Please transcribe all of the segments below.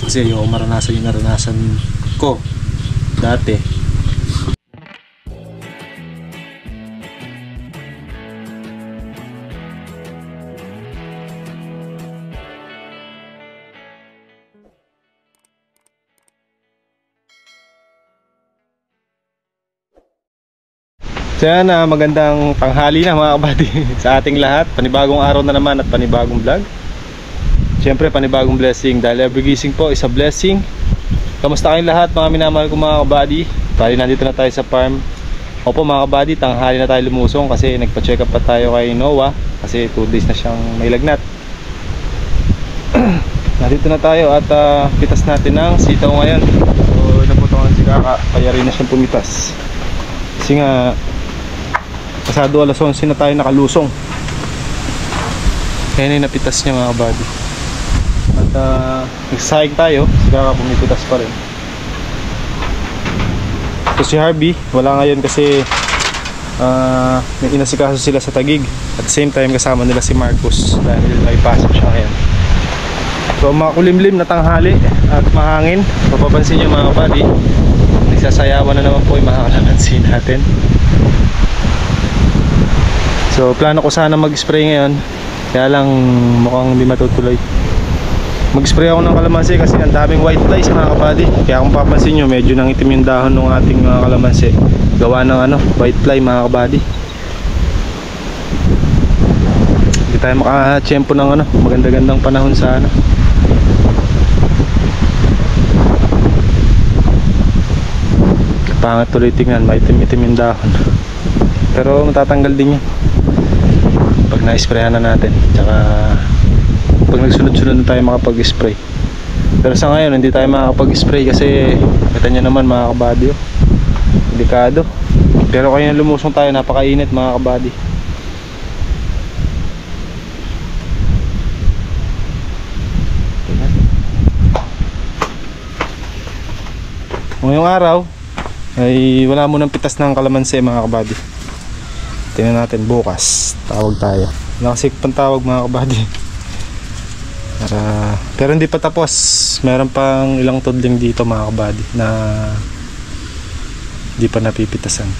Kasi ayoko maranasan yung naranasan ko dati. So yan, magandang tanghali na mga kabady sa ating lahat. Panibagong araw na naman at panibagong vlog. Siyempre panibagong blessing, dahil every gising po is a blessing. Kamusta kayong lahat mga minamahal ko mga kabady? Bali nandito na tayo sa farm. Opo mga kabady, tanghali na tayo lumusong kasi nagpa-check up pa tayo kay Noah. Kasi 2 days na siyang may lagnat. Nandito na tayo at pitas natin ng sitaw ngayon. So naputungan si Kaka, kaya rin na siyang pumitas. Kasi nga pasado alas 11 na tayo nakalusong. Kaya na napitas niya mga kabady. At nagsasayang tayo. Sigara pumipitas pa rin. So si Harvey wala ngayon kasi may inasikaso sila sa Taguig. At the same time kasama nila si Marcos dahil may pasok siya ngayon. So makulimlim na tanghali at mahangin. Papapansin nyo mga kabady, nagsasayawan na naman po yung mga kalamansin natin. So plano ko sana mag-spray ngayon, kaya lang mukhang hindi matutuloy. Mag-spray ako ng kalamansi kasi ang daming white flies mga kabady. Kaya kung papansin nyo, medyo nangitim yung dahon ng ating kalamansi. Gawa ng white fly mga kabady. Hindi tayo makachempo ng maganda-gandang panahon sa Pangit tuloy tingnan, maitim-itim yung dahon. Pero matatanggal din yan pag na-sprayan na natin, tsaka pag nagsunod-sunod na tayo makapag-spray. Pero sa ngayon hindi tayo makapag-spray kasi kita nyo naman mga kabady, delikado. Pero kaya lumusong tayo, napakainit mga kabady. Ngayong araw ay wala mo ng pitas ng kalamansi mga kabady. Tingnan natin bukas, tawag tayo. Nakasik pang tawag mga kabady. Pero hindi pa tapos. Meron pang ilang tudling dito mga kabady na hindi pa napipitasan.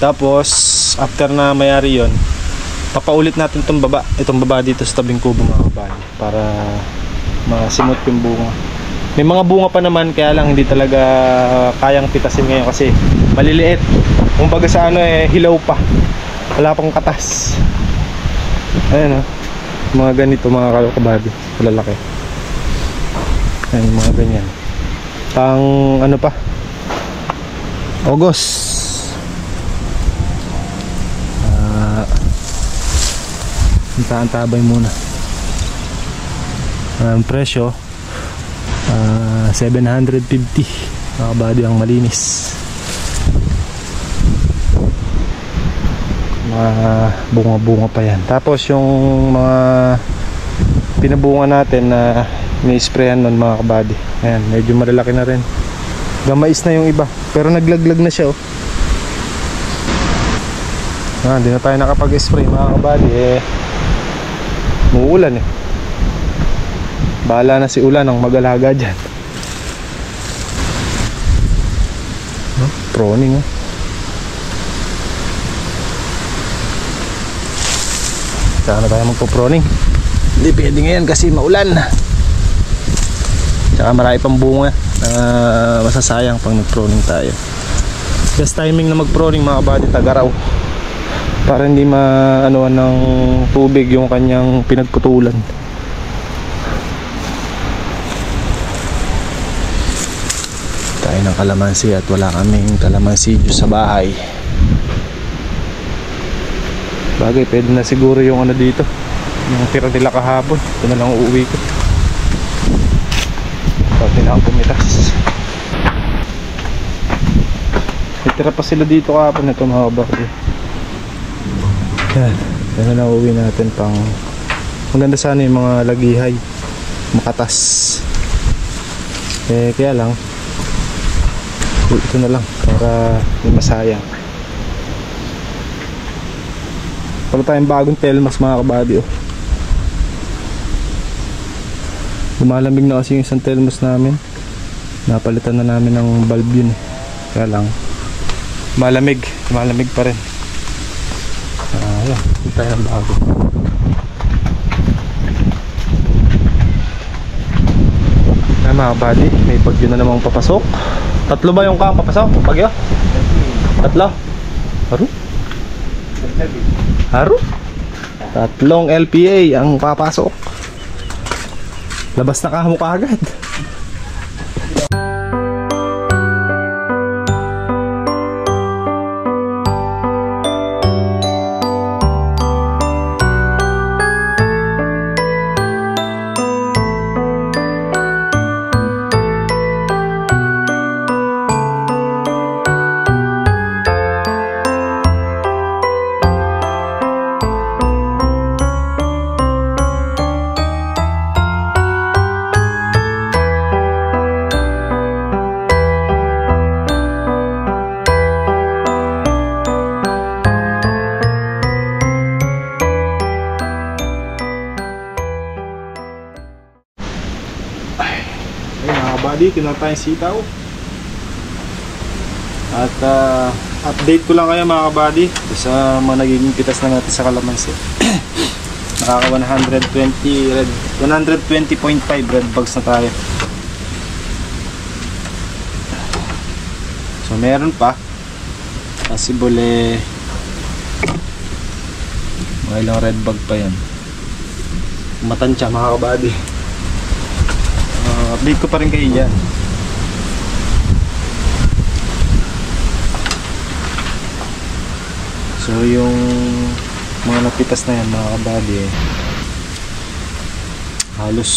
Tapos after na mayari yon, papaulit natin itong baba dito sa tabing kubo mga kabady para masimot yung bunga. May mga bunga pa naman, kaya lang hindi talaga kayang pitasin ngayon kasi maliliit. Kumbaga sa hilaw pa, wala pang katas. Ayan mga ganito mga kabady, malalaki. Ayan mga ganyan. Pang pa, August. Antabay muna. Ang presyo 750 mga kabady ang malinis. Mga bunga-bunga pa yan. Tapos yung mga pinabunga natin na ni-sprayan nun mga kabady, ayan, medyo malalaki na rin. Gamais na yung iba, pero naglaglag na siya hindi na tayo nakapag-spray mga kabady, muulan bahala na si ulan ang mag-alaga dyan. Proning saan na tayo magpo-proning? Hindi pwede ngayon kasi maulan. Tsaka marami pang bunga masasayang pag nag-proning tayo. Best timing na mag-proning mga kabady, tag-araw, para hindi maanoan ng tubig yung kanyang pinagputulan. Tayo ng kalamansi at wala kaming kalamansi juice sa bahay. Bagay, pwede na siguro yung dito, yung tira nila kahapon. Ito na lang uuwi ko. Pwede na akong pumitas. Tira pa sila dito kahapon, ito mga kabady. Yan, yan na lang uuwi natin. Maganda sana yung mga lagihay, makatas. Kaya lang ito na lang para hindi masayang. Wala tayong bagong telmas mga kabady Lumalamig na kasi yung isang thermos namin. Napalitan na namin ng bulb yun eh. Kaya lang malamig pa rin. Ayan, hindi tayo ng bago. Ayan mga buddy, may bagyo na namang papasok. Tatlo ba yung kang papasok? Bagyo? Tatlo? Haru? Haru? Tatlong LPA ang papasok. Labas na kamo kaagad. Kinuha tayong sitaw. At update ko lang kayo mga kabady sa mga nagiging pitas na natin sa kalamansi. Nakaka 120.5 red bags na tayo. So meron pa. Possible mga ilang red bag pa yan. Matansya mga kabady. Update ko pa rin kayo dyan. So yung mga napitas na yan mga kabady halos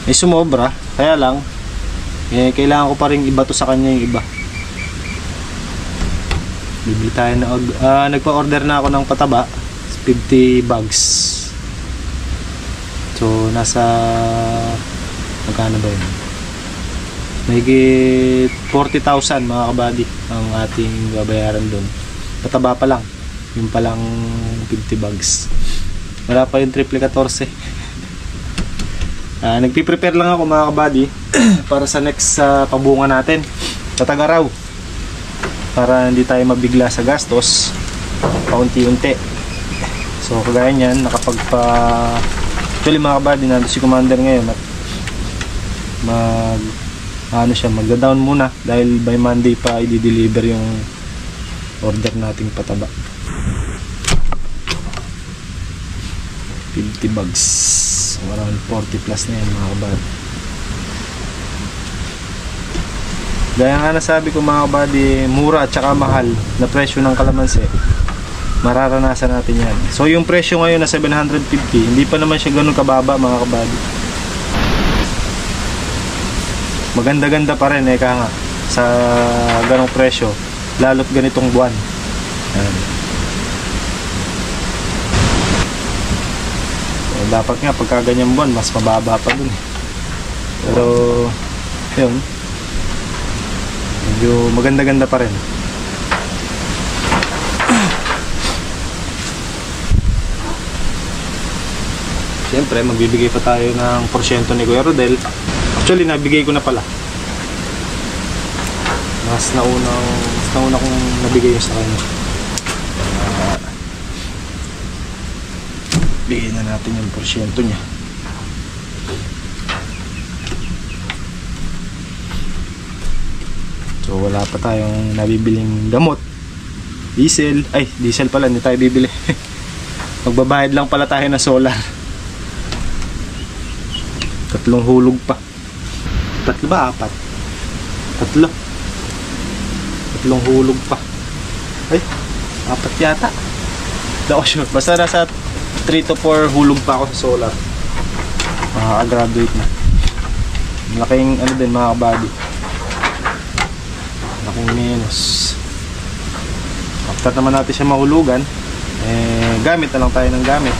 may sumobra. Kaya lang kailangan ko pa rin iba to sa kanya yung iba. Bibili tayo na nagpa-order na ako ng pataba 50 bags. So nasa magkano ba yun? Mahigit 40,000 mga kabady ang ating babayaran doon. Pataba pa lang. Yung palang 50 bags. Wala pa yung triple 14. Nagpiprepare lang ako mga kabady para sa next pabunga natin sa Tagaraw. Para hindi tayo mabigla sa gastos paunti-unti. So kagaya niyan actually mga kabady, nandun si Commander ngayon at magda-down muna dahil by Monday pa i-deliver yung order nating pataba. 50 bags, around 40 plus na yan mga kabady. Gaya nga nasabi ko mga kabady, mura at saka mahal na presyo ng kalamansi, mararanasan natin yan. So yung presyo ngayon na 750, hindi pa naman siya ganun kababa mga kabady. Maganda-ganda pa rin kaya nga sa ganong presyo, lalo't ganitong buwan. Ayan. So, dapat nga pagka ganyang buwan mas mababa pa dun pero yun, medyo maganda-ganda pa rin. Siyempre, magbibigay pa tayo ng porsyento ni Kuya Rodel. Actually, nabigay ko na pala. Mas nauna kong nabigay yun sa kanya. Bigyan na natin yung porsyento niya. So, wala pa tayong nabibiling gamot. Diesel. Ay, diesel pala, hindi tayo bibili. Magbabayad lang pala tayo ng solar. 3 hulog pa. 3 ba? 4? 3 hulog pa. Ay, 4 yata. Hindi ako sure. Basta nasa 3 to 4 hulog pa ako sa solar. Makaka-graduate na. Malaking ano din mga kabady. Malaking menos. After naman natin siya mahulugan, gamit na lang tayo ng gamit.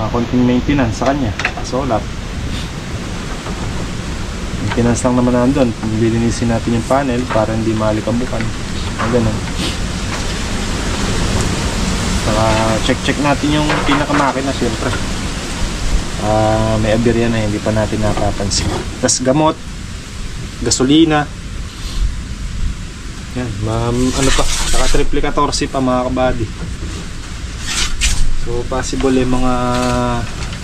Konting maintenance sa kanya, solar. Maintenance lang naman nandun. Lilinisin natin yung panel para hindi malikabukan. Ganun. Saka check natin yung pinakamakina syempre. May aberya na hindi pa natin napapansin. Tas gamot, gasolina. Yan, ano pa, saka triple 14 pa mga kabady. So possible mga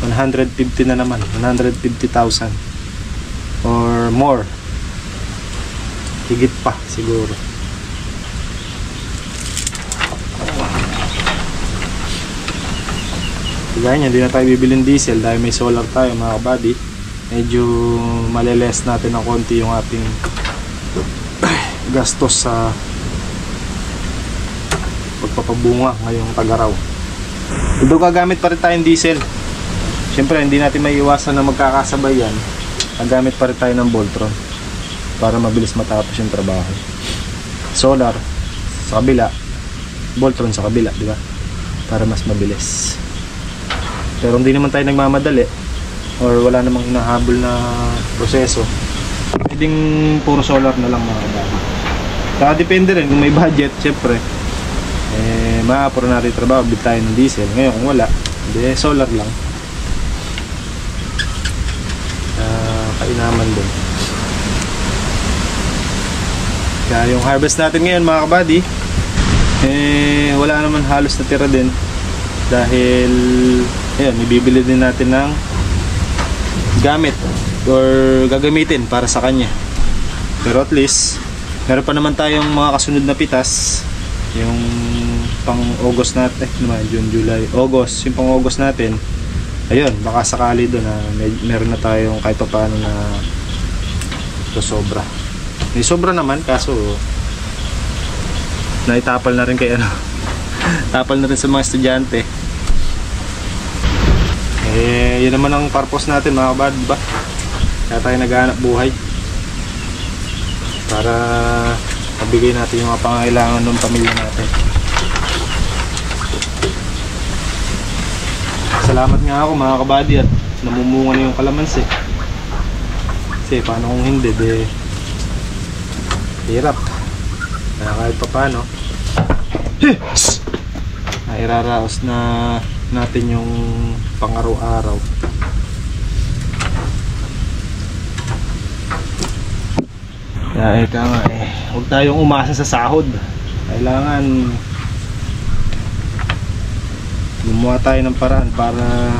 150 na naman, 150,000 or more. Higit pa siguro. Kaya niya, hindi na tayo bibilin diesel dahil may solar tayo mga kabady. Medyo maliles natin ng konti yung ating gastos sa pagpapabunga ngayong tag-araw. Ito gagamit pa rin tayong diesel. Siyempre hindi natin maiiwasan na magkakasabay yan. Gagamit pa rin tayo ng Voltron para mabilis matapos yung trabaho. Solar sa kabila, Voltron sa kabila, di ba? Para mas mabilis. Pero hindi naman tayo nagmamadali or wala namang hinahabol na proseso. Pwedeng puro solar na lang mga kabady. Saka depende rin kung may budget, syempre maapuro natin yung trabaho, bili tayo ng diesel. Ngayon kung wala, hindi, solar lang. Kainaman din. Kaya yung harvest natin ngayon mga kabady, wala naman halos natira din dahil ayun, ibibili din natin ng gamit or gagamitin para sa kanya. Pero at least meron pa naman tayong mga kasunod na pitas, yung pang August natin, June, July, August, yung pang August natin. Ayun, baka sakali doon na meron na tayong kahit pa paano na sobra. May sobra naman kaso naitapal na rin kay ano tapal na rin sa mga estudyante. Yun naman ang purpose natin mga kabady, diba? Kaya tayo naghahanap buhay para mabigay natin yung mga pangailangan ng pamilya natin. Salamat nga ako mga kabady at namumunga na yung kalamansi. Kasi paano kung hindi, hirap. Kaya kahit pa paano iraraos na natin yung pang-araw-araw. Kaya ika nga huwag tayong umasa sa sahod. Kailangan gumawa tayo ng paraan para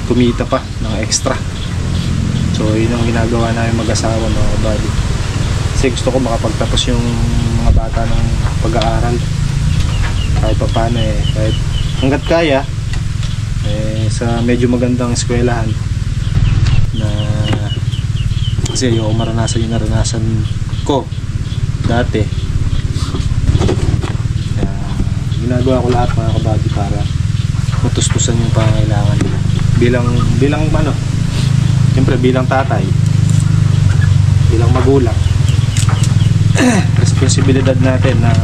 kumita pa ng extra. So yun ang ginagawa namin mag-asawa mga kabady. Kasi gusto ko makapagtapos yung mga bata ng pag-aaral kahit pa paano kahit hanggat kaya sa medyo magandang eskwelahan na kasi yung maranasan yung naranasan ko dati. Kaya ginagawa ko lahat mga kabady para matustusan yung pangailangan nila bilang ano, siyempre bilang tatay, bilang magulang. Responsibilidad natin na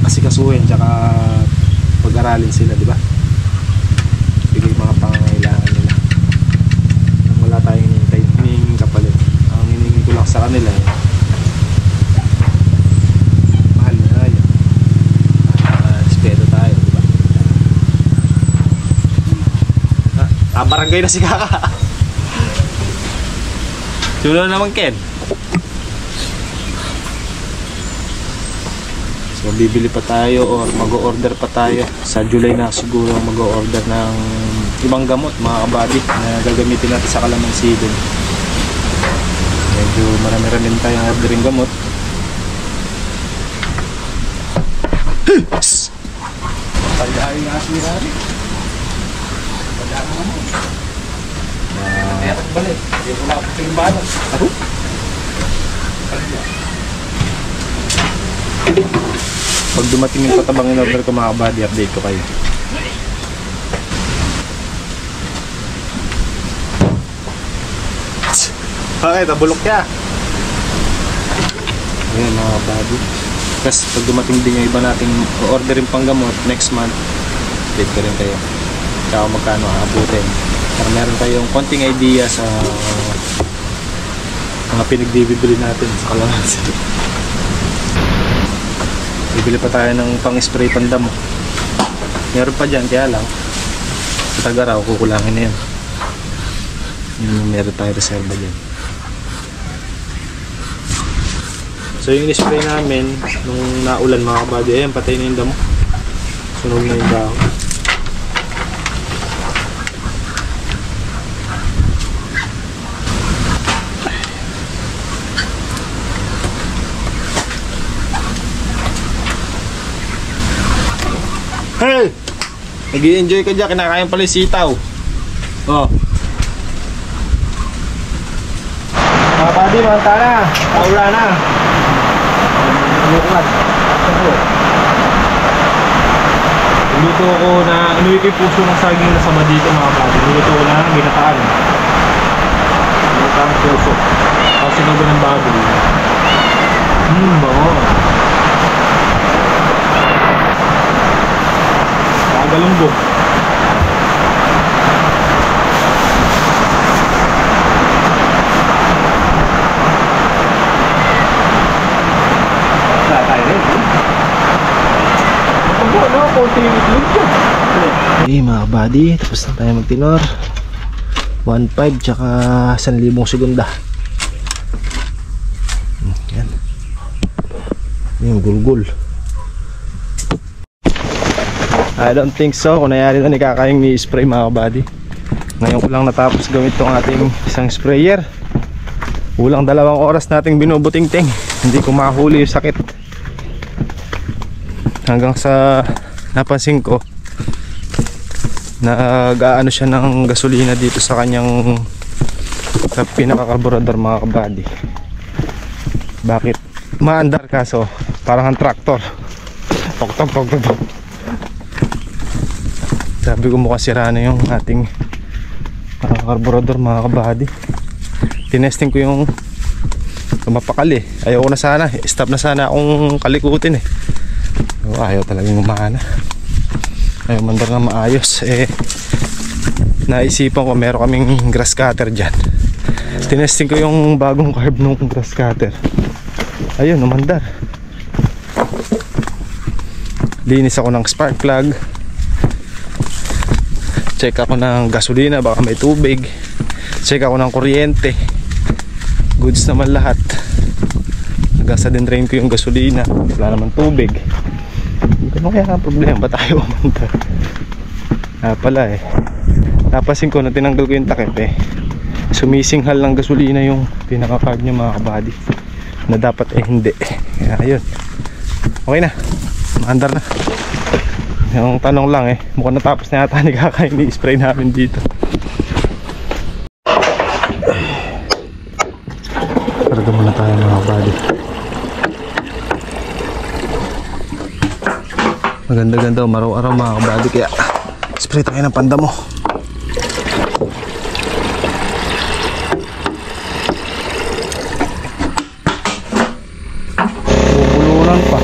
asikasuhin tsaka pag-aralin sila, di ba? Bigay mga pangangailangan nila. Wala tayong hinihinging kapalit. Ang hinihingin ko lang sa kanila mahal na yun. Respeto tayo, di ba? Barangay na si Kaka. Sulo naman Ken. So bibili pa tayo or mag-o-order pa tayo sa July na siguro mag-o-order ng ibang gamot mga kabady na gagamitin natin sa kalamansi din. Medyo marami-rami tayong ordering gamot. Pagdahin nga sinirari. Pagdahin mo. Balik. Hindi ko na puting balot. Pag dumating yung patabang in-order ko mga kabady, update ko kayo. Bakit? Abulok ka. Ayan mga kabady. Tapos pag dumating din yung iba nating orderin pang gamot next month, update ko rin kayo. Tsaka magkano aabutin. Para meron tayong konting idea sa mga pinagdibibili natin sa kalamansi. Bibili pa tayo ng pang-spray pandamo. Meron pa dyan, kaya lang sa Tagaraw, kukulangin na yan. Meron tayo reserva dyan. So yung in-spray namin nung naulan mga kabady, ayan, patay na yung damo. Sunog na yung dahon. Hey! Nag-i-enjoy ka dyan, kinakain pala yung sitaw. Oh. Mga buddy, manta na. Paula na. Luto ko na, inuwi ko yung puso ng saging na sama dito mga buddy. Luto ko na, ginataan. Ginataan puso. Tapos sinubo ng baboy. Bango. Galunggo. Wala tayo rin. Ang buwan na, konti yung itlog dyan. Okay mga kabady, tapos na tayo magtinor. 1.5 tsaka 1,000 segunda. Yan. Yung gulgul. I don't think so. Kung nangyari na ni Kakayong ni-spray mga kabady. Ngayon ko lang natapos gamit itong ating isang sprayer. Kulang 2 oras nating binubuting-ting. Hindi ko mahuli yung sakit. Hanggang sa napansin ko nag-aano siya ng gasolina dito sa kanyang sa pinaka-carburetor mga kabady. Bakit? Maandar kaso parang ang traktor. Tok. Sabi ko mukhang sira na yung ating carburetor mga kabady. Tinesting ko yung mapakali. Ayaw ko na sana, stop na sana akong kalikutin eh. Ayaw talagang umana. Ayaw mandar na maayos eh. Naisipan ko meron kaming grass cutter dyan. Tinesting ko yung bagong carb ng grass cutter. Ayun, umandar. Linis ako ng spark plug. Check ako ng gasolina, baka may tubig. Check ako ng kuryente. Goods naman lahat. Nagasa din drain ko yung gasolina. Wala naman tubig. Ano kaya ang problema? Ba't tayo umanda? Pala eh. Napasin ko na tinanggal ko yung takip eh. Sumisinghal ng gasolina yung pinaka-carb niya mga kabady. Na dapat eh hindi. Kaya ayun. Okay na. Maandar na. Yung tanong lang eh, mukhang natapos na yata ni Kakay ni-spray namin dito. Karga muna tayo mga buddy. Maganda-ganda, umaraw-araw mga kabady, kaya spray tayo ng pandamo. Bubulunan pa.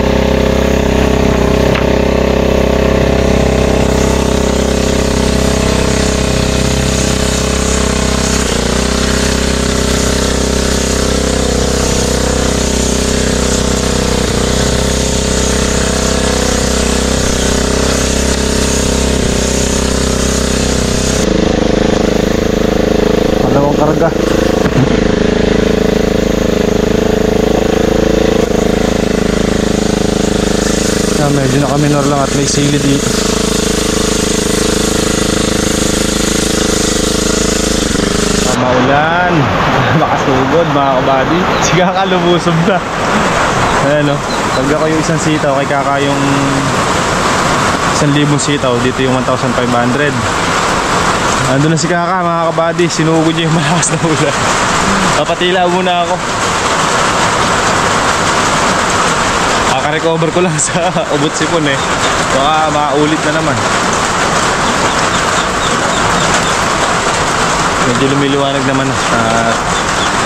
Karga. Medyo nakaminor lang at may sili dito. Maulan. Makasugod mga kabady. Siga ka lumusob na. Ayan o. Pag ako yung isang sitaw, kay Kaka yung 1,000 sitaw. Dito yung 1,500. Andun na si Kaka mga kabady. Sinugod niya yung malakas na ulan. Papatila muna ako. Kaka-recover ko lang sa ubot sipon eh. Baka maulit na naman. Medyo lumiliwanag naman.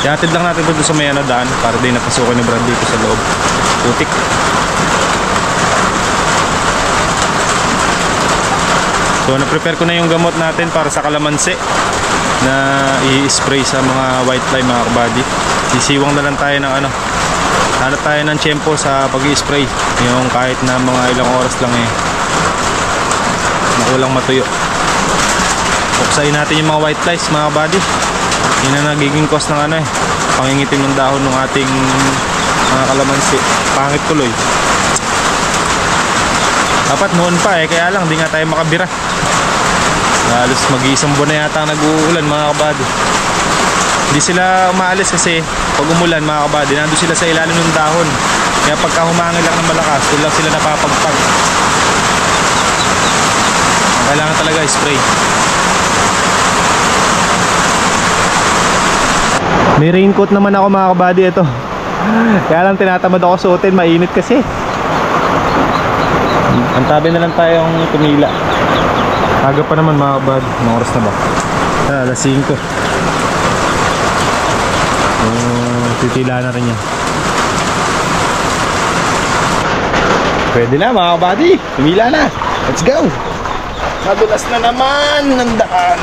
Ihatid lang natin doon sa may daan para din napasukan ni Brad dito sa loob. Putik. So na-prepare ko na yung gamot natin para sa kalamansi na i-spray sa mga white fly mga kabady. Sisiwang na lang tayo ng hanap tayo ng tiyempo sa pag-i-spray, yung kahit na mga ilang oras lang nakulang matuyo. Buksain natin yung mga white flies mga buddy. Yun ang nagiging cause ng pangingitim ng dahon ng ating mga kalamansi. Pangit tuloy. Dapat noon pa kaya lang di nga tayo makabira. Halos mag-iisang buwan na yata nag-uulan mga kabady. Hindi sila umaalis kasi pag umulan mga kabady, nandun sila sa ilalim ng dahon. Kaya pagka humangin lang ng malakas, doon lang sila napapagpag. Kailangan talaga spray. May raincoat naman ako mga kabady, ito. Kaya lang tinatamad ako suotin, mainit kasi. Antabi na lang tayong tumila. Aga pa naman mga kabady. Anong oras na ba? Alas 5. Titila na rin yan. Pwede na mga kabady. Tumila na. Let's go. Madulas na naman ng daan.